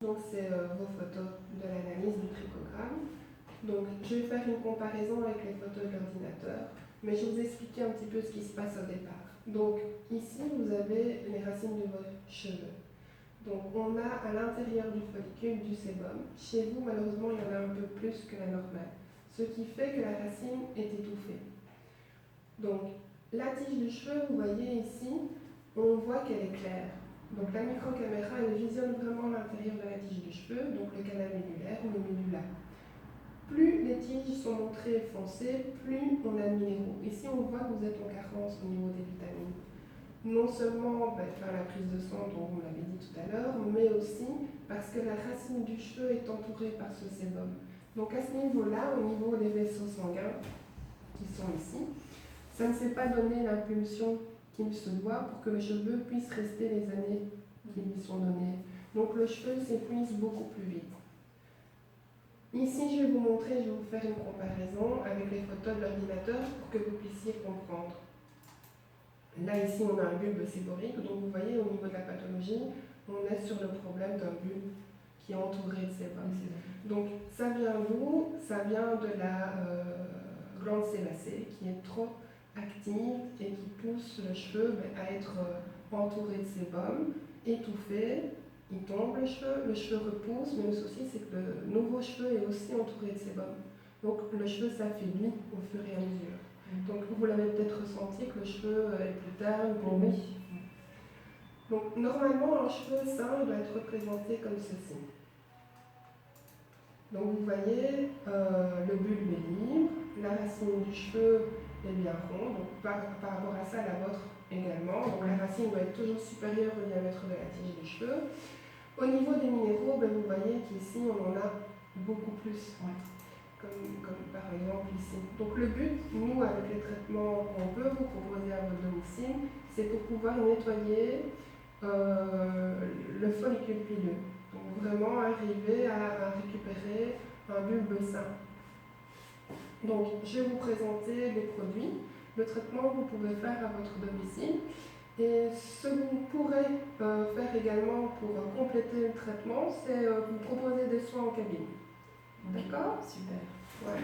Donc c'est vos photos de l'analyse du trichogramme. Donc je vais faire une comparaison avec les photos de l'ordinateur, mais je vais vous expliquer un petit peu ce qui se passe au départ. Donc ici vous avez les racines de vos cheveux. Donc on a à l'intérieur du follicule du sébum. Chez vous malheureusement il y en a un peu plus que la normale, ce qui fait que la racine est étouffée. Donc la tige du cheveu, vous voyez ici, on voit qu'elle est claire. Donc la microcaméra, elle visionne vraiment l'intérieur de la tige du cheveu, donc le canal médulaire ou le médula. Plus les tiges sont montrées foncées, plus on a de minéraux. Ici, on voit que vous êtes en carence au niveau des vitamines. Non seulement par la prise de sang, dont vous l'avez dit tout à l'heure, mais aussi parce que la racine du cheveu est entourée par ce sébum. Donc à ce niveau-là, au niveau des vaisseaux sanguins qui sont ici, ça ne s'est pas donné l'impulsion qu'il se doit pour que le cheveu puisse rester les années qui lui sont données. Donc le cheveu s'épuise beaucoup plus vite. Ici, je vais vous montrer, je vais vous faire une comparaison avec les photos de l'ordinateur pour que vous puissiez comprendre. Là, ici, on a un bulbe séborique, donc vous voyez, au niveau de la pathologie, on est sur le problème d'un bulbe qui est entouré de sébum. Donc, ça vient d'où? Ça vient de la glande sébacée qui est trop active et qui pousse le cheveu à être entouré de sébum, étouffé. Il tombe le cheveu repousse, mais le souci c'est que le nouveau cheveu est aussi entouré de sébum. Donc le cheveu s'affaiblit au fur et à mesure. Donc vous l'avez peut-être ressenti que le cheveu est plus terne, plus oui. Donc normalement un cheveu sain doit être représenté comme ceci. Donc vous voyez, le bulbe est libre, la racine du cheveu est bien ronde, donc par rapport à ça, la vôtre également. Donc la racine doit être toujours supérieure au diamètre de la tige du cheveu. Au niveau des minéraux, vous voyez qu'ici on en a beaucoup plus, comme par exemple ici. Donc le but, nous, avec les traitements qu'on peut vous proposer à votre domicile, c'est pour pouvoir nettoyer le follicule pileux. Donc vraiment arriver à récupérer un bulbe sain. Donc je vais vous présenter les produits, le traitement que vous pouvez faire à votre domicile. Et ce que vous pourrez faire également pour compléter le traitement, c'est vous proposer des soins en cabine. D'accord, super. Ouais.